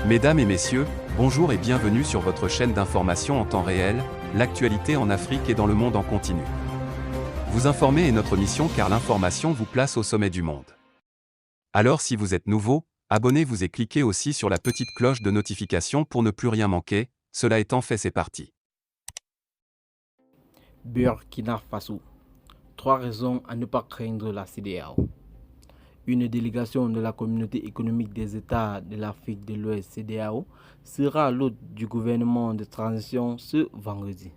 Mesdames et messieurs, bonjour et bienvenue sur votre chaîne d'information en temps réel, l'actualité en Afrique et dans le monde en continu. Vous informer est notre mission car l'information vous place au sommet du monde. Alors si vous êtes nouveau, abonnez-vous et cliquez aussi sur la petite cloche de notification pour ne plus rien manquer, cela étant fait c'est parti. Burkina Faso. 3 raisons à ne pas craindre la CEDEAO. Une délégation de la Communauté économique des États de l'Afrique de l'Ouest CEDEAO sera l'hôte du gouvernement de transition ce vendredi.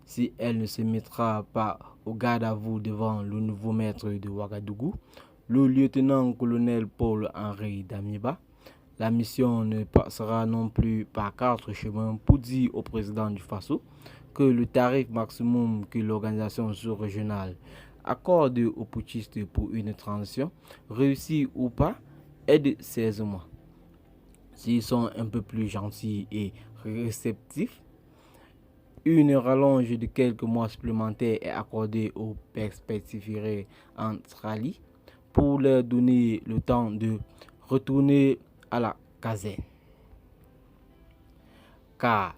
Si elle ne se mettra pas au garde à vous devant le nouveau maître de Ouagadougou, le lieutenant-colonel Paul-Henri Damiba, la mission ne passera non plus par 4 chemins pour dire au président du Faso que le tarif maximum que l'organisation sous-régionale accorde aux putschistes pour une transition, réussie ou pas, est de 16 mois. S'ils sont un peu plus gentils et réceptifs, une rallonge de quelques mois supplémentaires est accordée aux perspectives en Australie pour leur donner le temps de retourner à la caserne. Car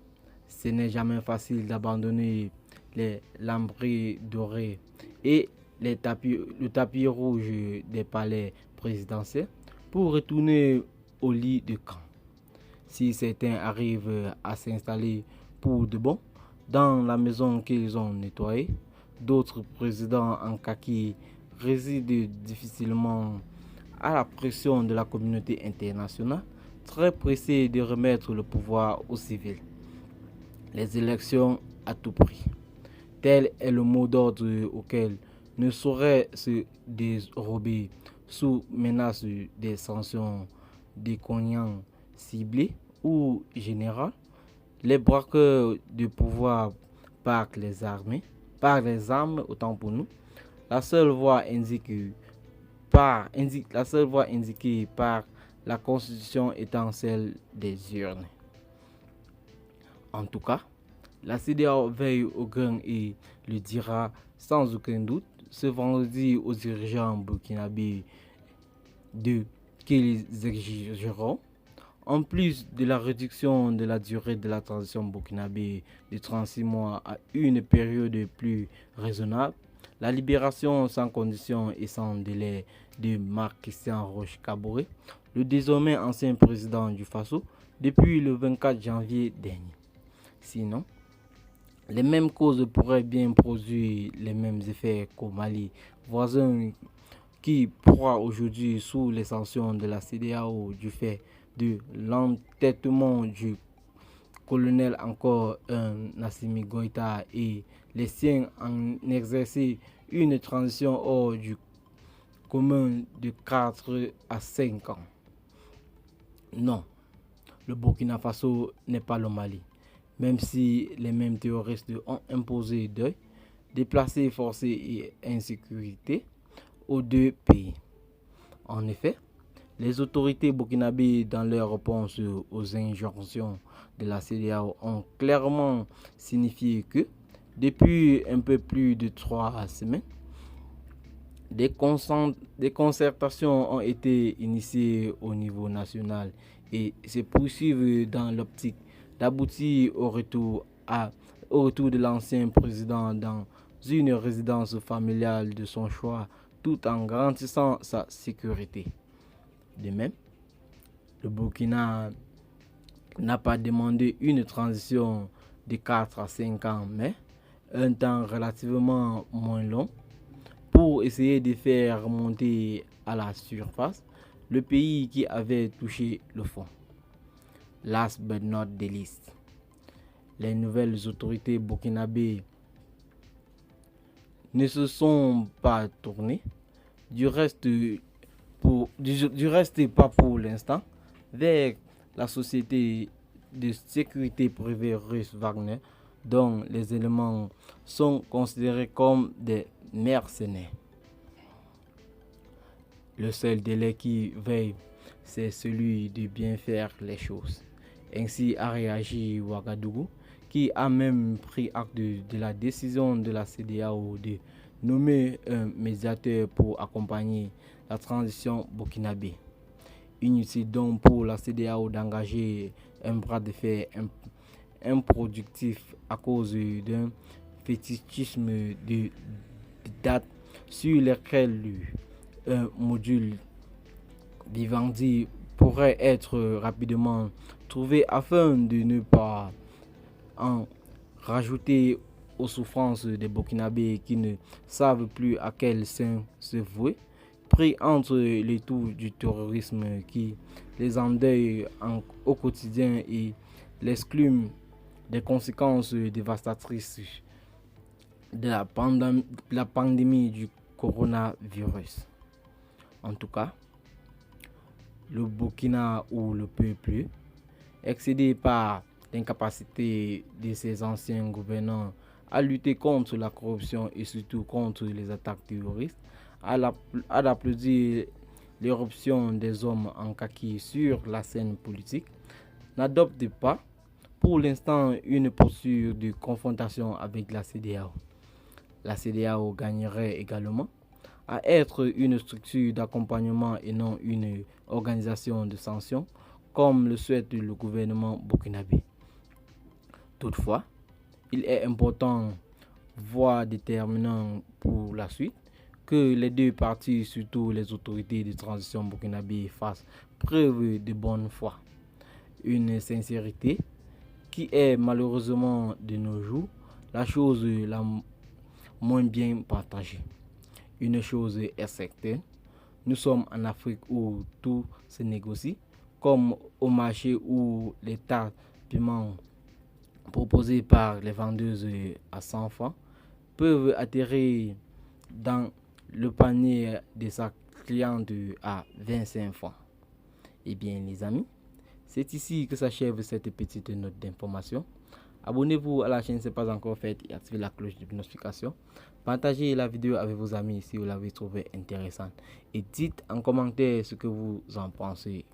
ce n'est jamais facile d'abandonner les lambris dorés et le tapis rouge des palais présidentiels pour retourner au lit de camp. Si certains arrivent à s'installer pour de bon dans la maison qu'ils ont nettoyée, d'autres présidents en kaki résident difficilement à la pression de la communauté internationale, très pressés de remettre le pouvoir aux civils. Les élections à tout prix. Tel est le mot d'ordre auquel ne saurait se dérober sous menace des sanctions déconnants ciblées ou générales. Les braqueurs de pouvoir par les armes, autant pour nous. La seule voie indiquée par la Constitution étant celle des urnes. En tout cas, la CEDEAO veille au grain et le dira sans aucun doute ce vendredi aux dirigeants burkinabés qu'ils exigeront, en plus de la réduction de la durée de la transition burkinabé de 36 mois à une période plus raisonnable, la libération sans condition et sans délai de Marc-Christian Roch-Kaboré, le désormais ancien président du Faso, depuis le 24 janvier dernier. Sinon, les mêmes causes pourraient bien produire les mêmes effets qu'au Mali voisin qui proie aujourd'hui sous les sanctions de la CEDEAO du fait de l'entêtement du colonel encore Assimi Goïta et les siens en exercer une transition hors du commun de 4 à 5 ans. Non, le Burkina Faso n'est pas le Mali. Même si les mêmes terroristes ont imposé deuil, déplacés forcés et insécurité aux deux pays. En effet, les autorités burkinabées, dans leur réponse aux injonctions de la CEDEAO, ont clairement signifié que, depuis un peu plus de 3 semaines, des concertations ont été initiées au niveau national et se poursuivent dans l'optique d'aboutir au retour de l'ancien président dans une résidence familiale de son choix tout en garantissant sa sécurité. De même, le Burkina n'a pas demandé une transition de 4 à 5 ans, mais un temps relativement moins long pour essayer de faire remonter à la surface le pays qui avait touché le fond. Last but not the least, les nouvelles autorités burkinabées ne se sont pas tournées, du reste pas pour l'instant, vers la société de sécurité privée russe Wagner, dont les éléments sont considérés comme des mercenaires. Le seul délai qui veille, c'est celui de bien faire les choses. Ainsi a réagi Ouagadougou, qui a même pris acte de la décision de la CEDEAO de nommer un médiateur pour accompagner la transition burkinabé. Inutile donc pour la CEDEAO d'engager un bras de fer improductif à cause d'un fétichisme de date sur lequel un module Vivendi pourrait être rapidement trouvé afin de ne pas en rajouter aux souffrances des Burkinabés qui ne savent plus à quel sein se vouer, pris entre les tours du terrorisme qui les endeuille au quotidien et l'excluent des conséquences dévastatrices de la pandémie du coronavirus. En tout cas, le Burkina ou le peuple, excédé par l'incapacité de ses anciens gouvernants à lutter contre la corruption et surtout contre les attaques terroristes, à d'applaudir l'éruption des hommes en kaki sur la scène politique, n'adopte pas pour l'instant une posture de confrontation avec la CEDEAO. La CEDEAO gagnerait également à être une structure d'accompagnement et non une organisation de sanctions, comme le souhaite le gouvernement burkinabé. Toutefois, il est important, voire déterminant pour la suite, que les deux parties, surtout les autorités de transition burkinabé, fassent preuve de bonne foi. Une sincérité qui est malheureusement de nos jours la chose la moins bien partagée. Une chose est certaine, nous sommes en Afrique où tout se négocie, comme au marché où les tas de piments proposés par les vendeuses à 100 francs peuvent atterrir dans le panier de sa cliente à 25 francs. Eh bien les amis, c'est ici que s'achève cette petite note d'information. Abonnez-vous à la chaîne si ce n'est pas encore fait et activez la cloche de notification. Partagez la vidéo avec vos amis si vous l'avez trouvée intéressante. Et dites en commentaire ce que vous en pensez.